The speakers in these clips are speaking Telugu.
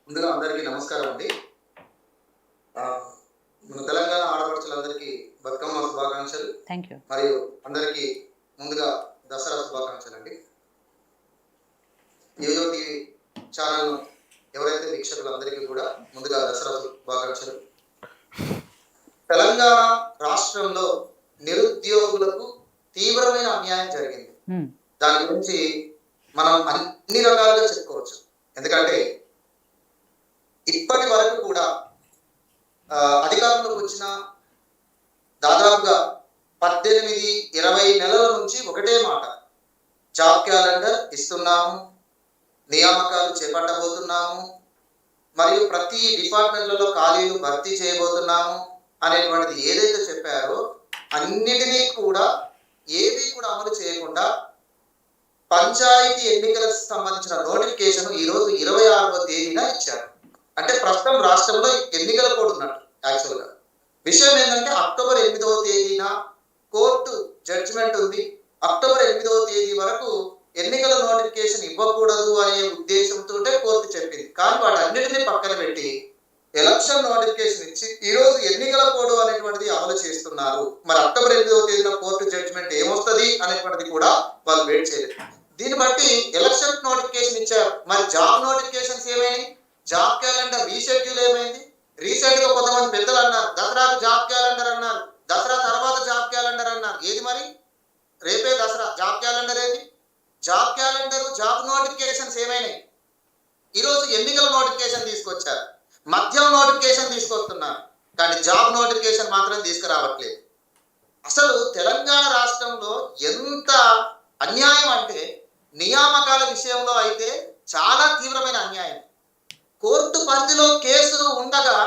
ముందుగా అందరికీ నమస్కారం అండి. ఆహ్, మన తెలంగాణ ఆడపడుచులందరికీ బతుకమ్మ శుభాకాంక్షలు. Thank you. మరియు అందరికీ ముందుగా దసరా శుభాకాంక్షలండి. యోయో టీవీ ఛానల్‌ను ఎవరైతే వీక్షకులందరికీ కూడా ముందుగా దసరా శుభాకాంక్షలు. తెలంగాణ రాష్ట్రంలో నిరుద్యోగులకు తీవ్రమైన అన్యాయం జరిగింది. దాని గురించి మనం అన్ని రకాలుగా చెప్పుకోవచ్చు. ఎందుకంటే ఇప్పటి వరకు కూడా అధికారంలోకి వచ్చిన దాదాపుగా 18-20 నెలల నుంచి ఒకటే మాట, జాబ్ క్యాలెండర్ ఇస్తున్నాము, నియామకాలు చేపట్టబోతున్నాము, మరియు ప్రతి డిపార్ట్మెంట్లలో ఖాళీలు భర్తీ చేయబోతున్నాము అనేటువంటిది ఏదైతే చెప్పారో అన్నిటినీ కూడా ఏది కూడా అమలు చేయకుండా పంచాయతీ ఎన్నికలకు సంబంధించిన నోటిఫికేషన్ ఈరోజు 26వ తేదీన ఇచ్చారు. అంటే ప్రస్తుతం రాష్ట్రంలో ఎన్నికల కోడ్ ఉన్నట్టు. యాక్చువల్గా విషయం ఏంటంటే అక్టోబర్ 8వ తేదీన కోర్టు జడ్జిమెంట్ ఉంది. అక్టోబర్ 8వ తేదీ వరకు ఎన్నికల నోటిఫికేషన్ ఇవ్వకూడదు అనే ఉద్దేశంతో కోర్టు చెప్పింది. కానీ వాటన్నిటిని పక్కన పెట్టి ఎలక్షన్ నోటిఫికేషన్ ఇచ్చి ఈరోజు ఎన్నికల కోడ్ అనేటువంటిది అమలు చేస్తున్నారు. మరి అక్టోబర్ 8వ తేదీన కోర్టు జడ్జిమెంట్ ఏమొస్తుంది అనేటువంటిది కూడా వాళ్ళు వెయిట్ చేయలేదు. దీన్ని బట్టి ఎలక్షన్ నోటిఫికేషన్ ఇచ్చారు. మరి జాబ్ నోటిఫికేషన్స్ ఏమైనాయి? జాబ్ క్యాలెండర్ రీషెడ్యూల్ ఏమైంది? రీసెంట్ గా కొంతమంది పెద్దలు అన్నారు దసరాకు జాబ్ క్యాలెండర్ అన్నారు, దసరా తర్వాత జాబ్ క్యాలెండర్ అన్నారు. ఏది మరి? రేపే దసరా, జాబ్ క్యాలెండర్ ఏది? జాబ్ క్యాలెండర్ జాబ్ నోటిఫికేషన్స్ ఏమైనాయి? ఈరోజు ఎన్నికల నోటిఫికేషన్ తీసుకొచ్చారు, మద్యం నోటిఫికేషన్ తీసుకొస్తున్నారు, కానీ జాబ్ నోటిఫికేషన్ మాత్రం తీసుకురావట్లేదు. అసలు తెలంగాణ రాష్ట్రంలో ఎంత అన్యాయం అంటే నియామకాల విషయంలో అయితే చాలా తీవ్రమైన అన్యాయం. కోర్టు పరిధిలో కేసులు ఉండగా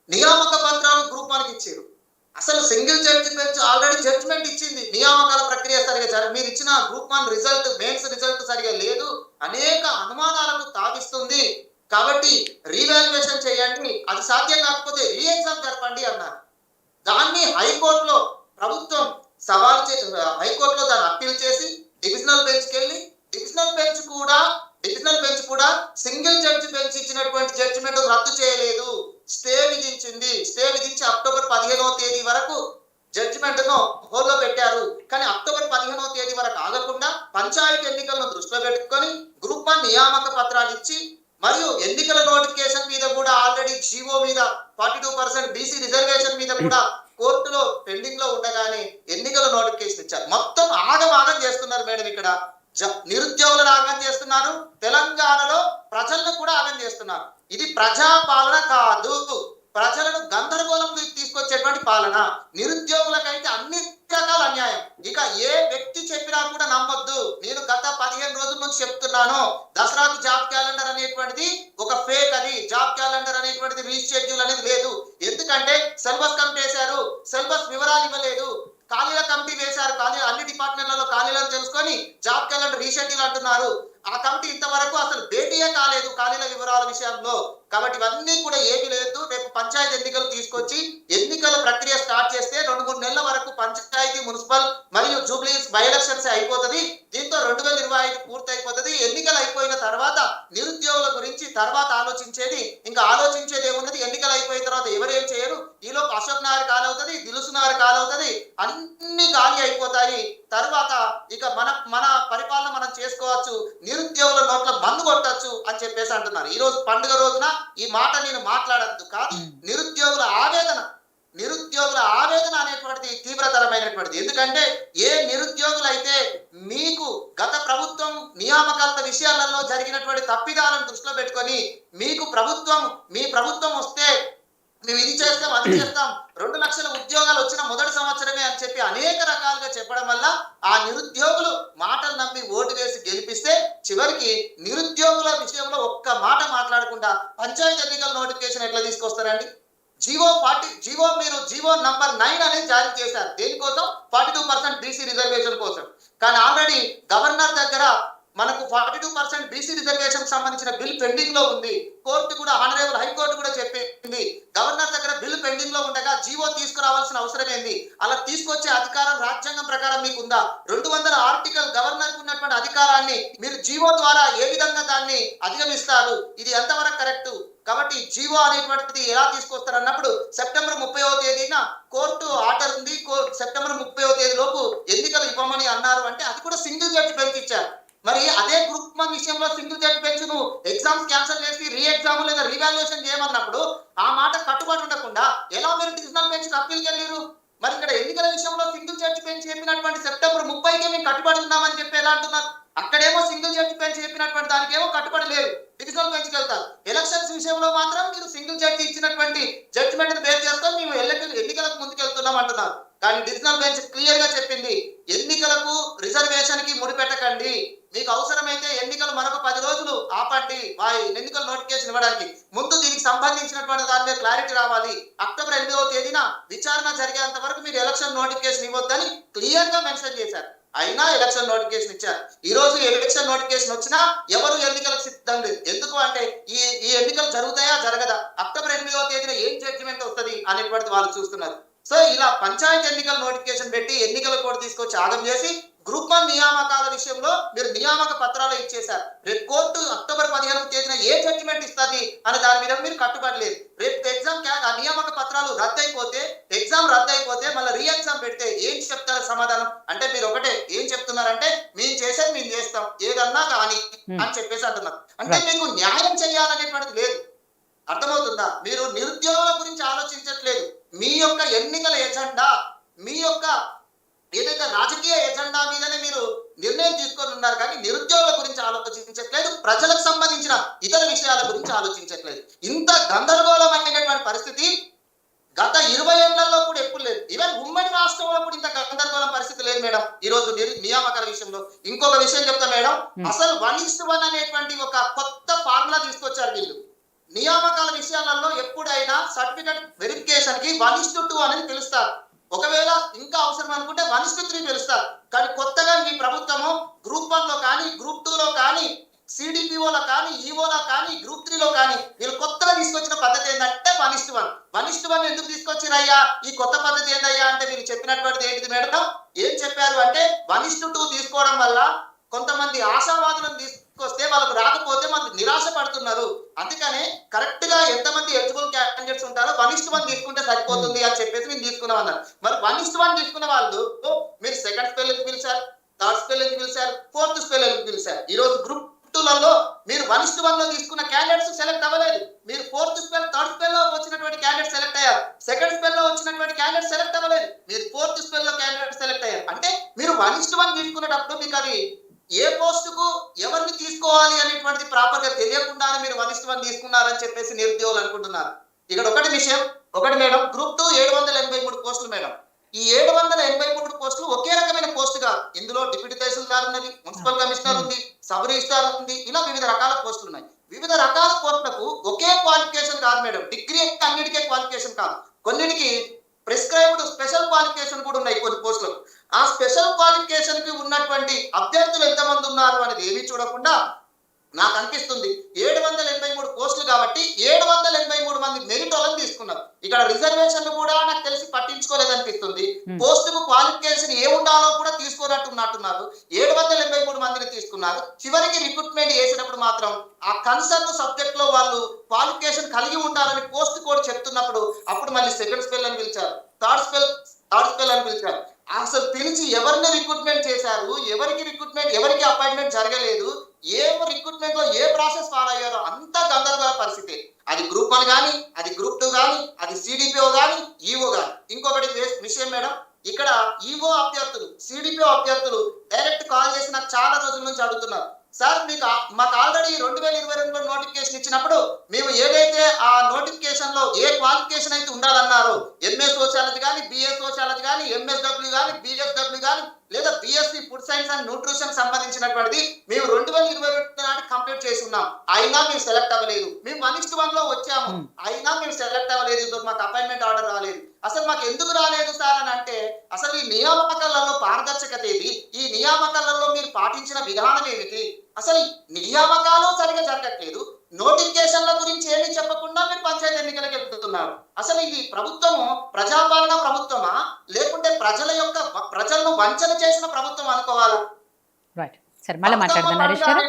నియామక పత్రాలు గ్రూప్ వన్కి ఇచ్చారు. అసలు single judge bench already judgement ఇచ్చింది, నియామకాల ప్రక్రియ సరిగా మీరు ఇచ్చిన group one result, mains result సరిగా లేదు, అనేక అనుమానాలకు తావిస్తుంది, కాబట్టి రీవాల్యుయేషన్ చేయండి, అది సాధ్యం కాకపోతే రీ ఎగ్జామ్ జరపండి అన్నారు. దాన్ని హైకోర్టులో ప్రభుత్వం సవాల్ చేసి హైకోర్టులో దాన్ని అప్పీల్ చేసి డివిజనల్ బెంచ్కి వెళ్ళి డివిజనల్ బెంచ్ కూడా సింగిల్ జడ్జి బెంచ్ ఇచ్చినటువంటి జడ్జిమెంట్ రద్దు చేయలేదు, స్టే విధించింది. స్టే విధించి అక్టోబర్ 15వ తేదీ వరకు జడ్జిమెంట్ ను హోల్లో పెట్టారు. కానీ అక్టోబర్ 15వ తేదీ వరకు ఆగకుండా పంచాయతీ ఎన్నికలను దృష్టిలో పెట్టుకొని గ్రూప్ 1 నియామక పత్రాలు ఇచ్చి మరియు ఎన్నికల నోటిఫికేషన్ మీద కూడా ఆల్రెడీ జీవో మీద 42% బీసీ రిజర్వేషన్ మీద కూడా కోర్టులో పెండింగ్ లో ఉండగానే ఎన్నికల నోటిఫికేషన్ ఇచ్చారు. మొత్తం ఆగం చేస్తున్నారు మేడం. ఇక్కడ నిరుద్యోగులను ఆగం చేస్తున్నారు, తెలంగాణలో ప్రజలను కూడా ఆగం చేస్తున్నారు. ఇది ప్రజాపాలన కాదు, ప్రజలను గందరగోళం తీసుకొచ్చేటువంటి పాలన. నిరుద్యోగులకైతే అన్ని రకాల అన్యాయం. ఇక ఏ వ్యక్తి చెప్పినా కూడా నమ్మొద్దు. నేను గత 15 రోజుల నుంచి చెప్తున్నాను, దసరాకు జాబ్ క్యాలెండర్ అనేటువంటిది ఒక ఫేక్. అది జాబ్ క్యాలెండర్ అనేటువంటిది రీషెడ్యూల్ అనేది లేదు. ఎందుకంటే సిలబస్ కమిటీ వేశారు, సిలబస్ వివరాలు ఇవ్వలేదు, ఖాళీల కమిటీ వేశారు, అన్ని డిపార్ట్మెంట్లలో ఖాళీలను తెలుసుకొని జాబ్ క్యాలెండర్ రీషెడ్యూల్ అంటున్నారు. ఆ కమిటీ ఇంతవరకు అసలు భేటీయే కాలేదు ఖాళీల వివరాల విషయంలో. కాబట్టి ఇవన్నీ కూడా ఏమీ లేదు. రేపు పంచాయతీ ఎన్నికలు తీసుకొచ్చి ఎన్నికల ప్రక్రియ స్టార్ట్ చేస్తే 2-3 నెలల వరకు పంచాయతీ, మున్సిపల్ మరియు జూబ్లీస్ బై ఎలక్షన్స్ అయిపోతుంది. దీంతో 2025 పూర్తి అయిపోతుంది. ఎన్నికలు అయిపోయిన తర్వాత నిరుద్యోగుల గురించి తర్వాత ఆలోచించేది, ఇంకా ఆలోచించేది ఏమున్నది? ఎన్నికలు అయిపోయిన తర్వాత ఎవరేం చేయరు. ఈలోపు అశోక్ నగర్ ఖాళీ అవుతుంది, దిలుసు నగర్ ఖాళీ అవుతుంది, అన్ని ఖాళీ అయిపోతాయి. తర్వాత ఇక మన పరిపాలన మనం చేసుకోవచ్చు, నిరుద్యోగుల నోట్ల బంద్ కొట్టచ్చు అని చెప్పేసి అంటున్నారు. ఈ రోజు పండుగ రోజున ఈ మాట నేను మాట్లాడద్దు కాదు, నిరుద్యోగుల ఆవేదన అనేటువంటిది తీవ్రతరమైనటువంటిది. ఎందుకంటే ఏ నిరుద్యోగులైతే మీకు గత ప్రభుత్వం నియామకాల విషయాలలో జరిగినటువంటి తప్పిదాలను దృష్టిలో పెట్టుకొని మీ ప్రభుత్వం వస్తే మేము ఇది చేస్తాం, అది చేస్తాం, 2 లక్షల ఉద్యోగాలు వచ్చిన మొదటి సంవత్సరమే అని చెప్పి అనేక రకాలుగా చెప్పడం వల్ల ఆ నిరుద్యోగులు మాటలు నమ్మి ఓటు వేసి గెలిపిస్తే చివరికి నిరుద్యోగుల విషయంలో ఒక్క మాట మాట్లాడకుండా పంచాయతీ ఎన్నికల నోటిఫికేషన్ ఎట్లా తీసుకొస్తారండి? జీవో నంబర్ 9 అనేది జారీ చేశారు. దేనికోసం? 42% బీసీ రిజర్వేషన్ కోసం. కానీ ఆల్రెడీ గవర్నర్ దగ్గర మనకు 42% బీసీ రిజర్వేషన్ సంబంధించిన బిల్ పెండింగ్ లో ఉంది. కోర్టు కూడా, ఆనరేబుల్ హైకోర్టు కూడా చెప్పింది, గవర్నర్ దగ్గర బిల్ పెండింగ్ లో ఉండగా జీవో తీసుకురావాల్సిన అవసరం ఏంది? అలా తీసుకొచ్చే అధికారం రాజ్యాంగం ప్రకారం మీకు ఉందా? 200 ఆర్టికల్ గవర్నర్ కు ఉన్నటువంటి అధికారాన్ని మీరు జీవో ద్వారా ఏ విధంగా దాన్ని అధిగమిస్తారు? ఇది ఎంతవరకు కరెక్ట్? కాబట్టి జీవో అనేటువంటిది ఎలా తీసుకొస్తారు అన్నప్పుడు సెప్టెంబర్ 30వ తేదీన కోర్టు ఆర్డర్ ఉంది, సెప్టెంబర్ 30వ తేదీ లోపు ఎన్నికలు ఇవ్వమని అన్నారు. అంటే అది కూడా సింగిల్ జడ్జి బెంచ్ ఇచ్చారు. మరి అదే గ్రూప్ 1 విషయంలో సింగిల్ జడ్జి బెంచ్ ను ఎగ్జామ్స్ క్యాన్సిల్ చేసి రీ ఎగ్జామ్ లేదా రీవాల్యుయేషన్ చేయమన్నప్పుడు ఆ మాట కట్టుబాటు ఉండకుండా ఎలా మీరు డివిజనల్ బెంచ్ అప్పీల్కి వెళ్ళారు? మరి ఇక్కడ ఎన్నికల విషయంలో సింగిల్ జడ్జి బెంచ్ చెప్పినటువంటి సెప్టెంబర్ 30కి మేము కట్టుబడి ఉన్నామని చెప్పి ఎలా అంటున్నారు? అక్కడేమో సింగిల్ జడ్జి బెంచ్ చెప్పినటువంటి దానికేమో కట్టుబడి లేదు, డివిజనల్ బెంచ్కి వెళ్తారు. ఎలక్షన్స్ విషయంలో మాత్రం మీరు సింగిల్ జడ్జి ఇచ్చినటువంటి జడ్జిమెంట్ బేస్ చేస్తాం, మేము ఎన్నికలకు ముందుకు వెళ్తున్నాం అంటున్నారు. కానీ డివిజనల్ బెంచ్ క్లియర్ గా చెప్పింది, ఎన్నికలకు రిజర్వేషన్ కి ముడిపెట్టకండి, మీకు అవసరమైతే ఎన్నికలు మరొక 10 రోజులు ఆపండి ఎన్నికల నోటిఫికేషన్ ఇవ్వడానికి. ముందు దీనికి సంబంధించినటువంటి దాని మీద క్లారిటీ రావాలి. అక్టోబర్ 8వ తేదీన విచారణ జరిగేంత వరకు మీరు ఎలక్షన్ నోటిఫికేషన్ ఇవ్వద్దని క్లియర్ గా మెన్షన్ చేశారు. అయినా ఎలక్షన్ నోటిఫికేషన్ ఇచ్చారు. ఈ రోజు ఎలక్షన్ నోటిఫికేషన్ వచ్చినా ఎవరు ఎన్నికలకు సిద్ధం లేదు. ఎందుకు అంటే ఈ ఎన్నికలు జరుగుతాయా జరగదా, అక్టోబర్ 8వ తేదీన ఏం జడ్జిమెంట్ వస్తుంది అనేటువంటిది వాళ్ళు చూస్తున్నారు. సో ఇలా పంచాయతీ ఎన్నికల నోటిఫికేషన్ పెట్టి ఎన్నికల కోడ్ తీసుకొచ్చి ఆగం చేసి గ్రూప్ 1 నియామకాల విషయంలో మీరు నియామక పత్రాలు ఇచ్చేశారు. రేపు కోర్టు అక్టోబర్ 15వ తేదీన ఏ జడ్జిమెంట్ ఇస్తుంది అనే దాని మీద మీరు కట్టుబడలేదు. రేపు ఎగ్జామ్ నియామక పత్రాలు రద్దయిపోతే, ఎగ్జామ్ రద్దయిపోతే మళ్ళీ రీ ఎగ్జామ్ పెడితే ఏం చెప్తారు సమాధానం? అంటే మీరు ఒకటే ఏం చెప్తున్నారంటే మేము చేసేది మేము చేస్తాం, ఏదన్నా కానీ అని చెప్పేసి అంటున్నారు. అంటే మీకు న్యాయం చేయాలనేటువంటిది లేదు. అర్థమవుతుందా? మీరు నిరుద్యోగుల గురించి ఆలోచించట్లేదు. మీ యొక్క ఎన్నికల ఎజెండా, మీ యొక్క ఏదైతే రాజకీయ ఎజెండా మీదనే మీరు నిర్ణయం తీసుకొని ఉన్నారు, కానీ నిరుద్యోగుల గురించి ఆలోచించట్లేదు, ప్రజలకు సంబంధించిన ఇతర విషయాల గురించి ఆలోచించట్లేదు. ఇంత గందరగోళమైనటువంటి పరిస్థితి గత 20 ఏళ్లలో కూడా ఎప్పుడు లేదు. ఈవెన్ ఉమ్మడి రాష్ట్రంలో కూడా ఇంత గందరగోళం పరిస్థితి లేదు మేడం. ఈ రోజు నియామకాల విషయంలో ఇంకొక విషయం చెప్తా మేడం, అసలు 1:1 అనేటువంటి ఒక కొత్త ఫార్ములా తీసుకొచ్చారు వీళ్ళు. నియామకాల విషయాలలో ఎప్పుడైనా సర్టిఫికెట్ వెరిఫికేషన్ కి 1:2 అనేది పిలుస్తారు. ఒకవేళ ఇంకా అవసరం అనుకుంటే 1:3 పిలుస్తారు. కానీ కొత్తగా ఈ ప్రభుత్వము గ్రూప్ 1 లో కానీ, గ్రూప్ 2 లో కానీ, సిడిపిఓలో కానీ, ఈఓలో కానీ, గ్రూప్ 3 లో కానీ వీళ్ళు కొత్తగా తీసుకొచ్చిన పద్ధతి ఏంటంటే 1:1. 1:1 ఎందుకు తీసుకొచ్చిరయ్యా? ఈ కొత్త పద్ధతి ఏందయ్యా అంటే మీరు చెప్పినటువంటిది ఏంటిది మేడం? ఏం చెప్పారు అంటే 1:2 తీసుకోవడం వల్ల కొంతమంది ఆశావాదులను తీసుకొస్తే వాళ్ళకు రాకపోతే మనకు నిరాశ పడుతున్నారు. అందుకనే కరెక్ట్ గా ఎంతమంది ఎలిజిబుల్ క్యాండిడేట్స్ ఉంటారో 1:1 తీసుకుంటే సరిపోతుంది అని చెప్పేసి మేము తీసుకున్నాం అన్నారు. మరి 1:1 తీసుకున్న వాళ్ళు మీరు సెకండ్ స్పెల్ ఎందుకు పిలిచారు, థర్డ్ స్పెల్ ఎందుకు పిలిచారు, ఫోర్త్ స్పెల్ ఎందుకు పిలిచారు? ఈ రోజు గ్రూప్ 2లలో మీరు 1:1 లో తీసుకున్న క్యాండిడేట్స్ సెలెక్ట్ అవ్వలేదు. మీరు ఫోర్త్ స్పెల్, థర్డ్ స్పెల్ లో వచ్చినటువంటి క్యాండిడేట్ సెలెక్ట్ అయ్యారు. సెకండ్ స్పెల్ లో వచ్చినటువంటి క్యాండిడేట్ సెలెక్ట్ అవ్వలేదు. మీరు ఫోర్త్ స్పెల్ లో క్యాండిడేట్ సెలెక్ట్ అయ్యారు. అంటే మీరు 1:1 తీసుకునేటప్పుడు మీకు అది ఏ పోస్ట్ కు ఎవరిని తీసుకోవాలి అనేటువంటిది ప్రాపర్ గా తెలియకుండానే మీరు 1:1 తీసుకున్నారని చెప్పేసి నిరుద్యోగులు అనుకుంటున్నారు. ఇక్కడ ఒకటి మేడం, గ్రూప్ 2 783 పోస్టులు మేడం. ఈ 783 పోస్టులు ఒకే రకమైన పోస్టుగా, ఇందులో డిప్యూటీ తహసీల్దార్ ఉన్నది, మున్సిపల్ కమిషనర్ ఉంది, సబ్ రిజిస్ట్రార్ ఉంది, ఇలా వివిధ రకాల పోస్టులు ఉన్నాయి. వివిధ రకాల పోస్టులకు ఒకే క్వాలిఫికేషన్ కాదు మేడం, డిగ్రీ అన్నిటికే క్వాలిఫికేషన్ కాదు, కొన్నిటికి ప్రిస్క్రైబ్డ్ స్పెషల్ క్వాలిఫికేషన్ కూడా ఉన్నాయి కొన్ని పోస్టులకు. ఆ స్పెషల్ క్వాలిఫికేషన్ కి ఉన్నటువంటి అభ్యర్థులు ఎంతమంది ఉన్నారు అనేది ఏమీ చూడకుండా నాకు అనిపిస్తుంది 783 పోస్టులు కాబట్టి 783 మంది మెరిట్ వాళ్ళని తీసుకున్నారు. ఇక్కడ రిజర్వేషన్ కూడా నాకు తెలిసి పట్టించుకోలేదనిపిస్తుంది. పోస్టుకు క్వాలిఫికేషన్ ఏ ఉండాలో కూడా తీసుకోనట్టున్నారు. 783 మందిని తీసుకున్నారు. చివరికి రిక్రూట్మెంట్ చేసినప్పుడు మాత్రం ఆ కన్సర్న్ సబ్జెక్ట్ లో వాళ్ళు క్వాలిఫికేషన్ కలిగి ఉండాలని పోస్ట్ కోడ్ చెప్తున్నప్పుడు అప్పుడు మళ్ళీ సెకండ్ స్పెల్ అని పిలిచారు, థర్డ్ స్పెల్ అని పిలిచారు. అసలు పిలిచి ఎవరిని రిక్రూట్మెంట్ చేశారు, ఎవరికి అపాయింట్మెంట్ జరగలేదు, ఏ రిక్రూట్మెంట్ లో ఏ ప్రాసెస్ ఫాలో అయ్యారో అంత గందరగోళ పరిస్థితి. అది గ్రూప్ 1 కానీ, అది గ్రూప్ 2 కానీ, అది సిడిపిఓ కానీ, ఈఓ కానీ. ఇంకొకటి విషయం మేడం, ఇక్కడ ఈఓ అభ్యర్థులు, సిడిపిఓ అభ్యర్థులు డైరెక్ట్ కాల్ చేసి నాకు చాలా రోజుల నుంచి అడుగుతున్నారు, సార్ మాకు ఆల్రెడీ 2022లో నోటిఫికేషన్ ఇచ్చినప్పుడు మేము ఏదైతే ఆ నోటిఫికేషన్ లో ఏ క్వాలిఫికేషన్ అయితే ఉండాలన్నారో, ఎంఏ సోషాలజీ కానీ, బిఏ సోషాలజీ కానీ, ఎంఎస్డబ్ల్యూ కానీ, బిఎస్డబ్ల్యూ కానీ, లేదా BSc food science and nutrition సంబంధించినటువంటిది మేము 2022 నాటి కంప్లీట్ చేసి ఉన్నాం, అయినా మేము సెలెక్ట్ అవ్వలేదు. మేము 1:1 లో వచ్చాము, అయినా మేము సెలెక్ట్ అవ్వలేదు, మాకు అపాయింట్మెంట్ ఆర్డర్ రాలేదు. అసలు మాకు ఎందుకు రాలేదు సార్ అని అంటే, అసలు ఈ నియామకాలలో పారదర్శకత ఏది, ఈ నియామకాలలో మీరు పాటించిన విధానం ఏమిటి, అసలు నియామకాలు సరిగా జరగట్లేదు, నోటిఫికేషన్ల గురించి ఏమీ చెప్పకుండా మీరు పంచాయతీ ఎన్నికలకు వెళ్తున్నారు. అసలు ఇది ప్రభుత్వము ప్రజాపాలన ప్రభుత్వమా, లేకుంటే ప్రజలను వంచన చేసిన ప్రభుత్వం అనుకోవాలా? రైట్, సరే మళ్ళీ మాట్లాడదాం నరేష్ గారు.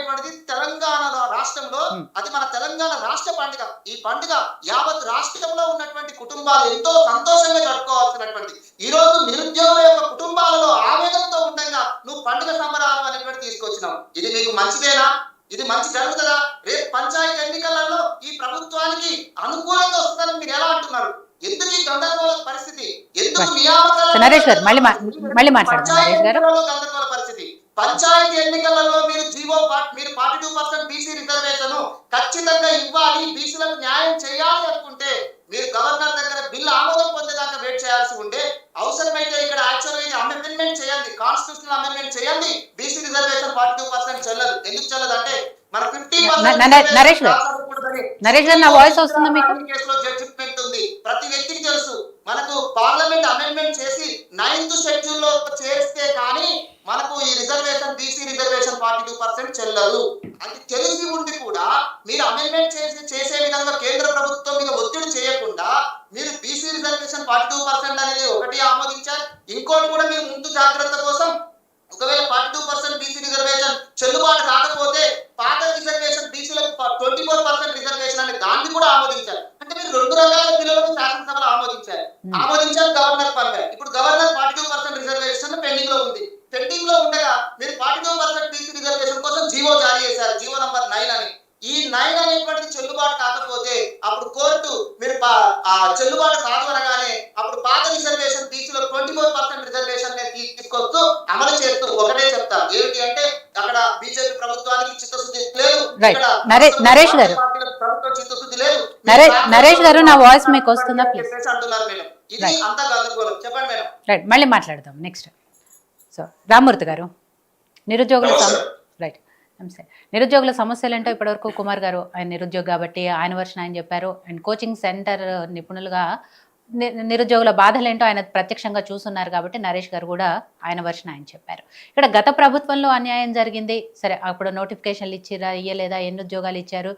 తెలంగాణ రాష్ట్రంలో అది మన తెలంగాణ రాష్ట్ర పండుగ. ఈ పండుగ యావత్ రాష్ట్రంలో ఉన్నటువంటి కుటుంబాలు ఎంతో సంతోషంగా జరుపుకోవాల్సినటువంటి, ఈ రోజు నిరుద్యోగుల యొక్క కుటుంబాలలో ఆవేదనతో ఉండగా నువ్వు పండుగ సంబరాలు అనేటువంటి తీసుకొచ్చినావు. ఇది మీకు మంచిదేనా? ఇది మంచి జరుగుతుందా? రేపు పంచాయతీ ఎన్నికలలో ఈ ప్రభుత్వానికి అనుకూలంగా వస్తుందని మీరు ఎలా అంటున్నారు? ఎందుకు ఈ గందరగోళ పరిస్థితి? ఎందుకు నియామకాలు నరేష్ గారు మళ్ళీ మాట్లాడదాం నరేష్ గారు. గందరగోళ పరిస్థితి. పంచాయతీ ఎన్నికలలో మీరు మీరు 42% బీసీ రిజర్వేషన్ ఖచ్చితంగా ఇవ్వాలి, బీసీలకు న్యాయం చేయాలి అనుకుంటే మీరు గవర్నర్ దగ్గర బిల్లు ఆమోదం పొందేదాకా వెయిట్ చేయాల్సి ఉండే, అవసరమైతే ఇక్కడ యాక్చువల్గా అమెండ్మెంట్ చేయండి, కాన్స్టిట్యూషనల్ అమెండ్మెంట్ చేయండి. బీసీ రిజర్వేషన్ 42% చెల్లదు. ఎందుకు చెల్లదు అంటే మన 50% నరేష్ గారు నా వాయిస్ వస్తుందా మీకు? కేసులో జడ్జిమెంట్ ఉంది, ప్రతి వ్యక్తికి తెలుసు. మనకు పార్లమెంట్ అమెండ్మెంట్ చేసి 9th షెడ్యూల్ లో చేస్తే కానీ మనకు ఈ రిజర్వేషన్ బీసీ రిజర్వేషన్ 42% చెల్లదు. అది తెలిసి ఉండి కూడా మీరు అమెండ్మెంట్ చేసే విధంగా కేంద్ర ప్రభుత్వం మీద ఒత్తిడి చేయకుండా మీరు బీసీ రిజర్వేషన్ 42% అనేది ఒకటి ఆమోదించారు. ఇంకోటి కూడా మీరు ముందు జాగ్రత్త కోసం ఒకవేళ 42% బీసీ రిజర్వేషన్ చెల్లుబాటు కాకపోతే పాత రిజర్వేషన్ బీసీలకు 24% రిజర్వేషన్ అనే దాన్ని కూడా ఆమోదించారు. అంటే మీరు 2 రకాల బిల్లులను శాసనసభలో ఆమోదించారు. గవర్నర్ పంపారు. ఇప్పుడు గవర్నర్ 42% రిజర్వేషన్ పెండింగ్ లో ఉంది. పెండింగ్ లో ఉండగా మీరు 42% బీసీ రిజర్వేషన్ కోసం జీవో జారీ చేశారు, జీవో నంబర్ 9 అని. ఈ 9 అనేటువంటిది చెల్లుబాటు కాకపోతే అప్పుడు కోర్టు మీరు చెల్లుబాటు కాదు అనగానే అప్పుడు పాత రిజర్వేషన్ బీసీలో 24% రిజర్వేషన్ తీసుకొస్తూ అమలు చేస్తూ ఒకటే చెప్తా ఏమిటి అంటే, అక్కడ బీజేపీ ప్రభుత్వానికి చిత్తశుద్ధి లేదు, నరేష్ గారు ప్రభుత్వం చిత్తశుద్ధి లేదు. నరేష్ గారు నా వాయిస్ మీకు వస్తుందా ప్లీజ్ అంటున్నారు మేడం. ఇది అంతా గందరగోళం. చెప్పండి మేడం. రైట్, మళ్ళీ మాట్లాడదాం నెక్స్ట్. సో రామ్మూర్తి గారు, నిరుద్యోగుల సమస్యలు ఏంటో ఇప్పటివరకు కుమార్ గారు, ఆయన నిరుద్యోగి కాబట్టి ఆయన వర్షన్ ఆయన చెప్పారు. అండ్ కోచింగ్ సెంటర్ నిపుణులుగా నిరుద్యోగుల బాధలేంటో ఆయన ప్రత్యక్షంగా చూస్తున్నారు కాబట్టి నరేష్ గారు కూడా ఆయన వర్షన్ ఆయన చెప్పారు. ఇక్కడ గత ప్రభుత్వంలో అన్యాయం జరిగింది, సరే అప్పుడు నోటిఫికేషన్లు ఇచ్చిరా ఇయ్యలేదా, ఎన్ని ఉద్యోగాలు ఇచ్చారు,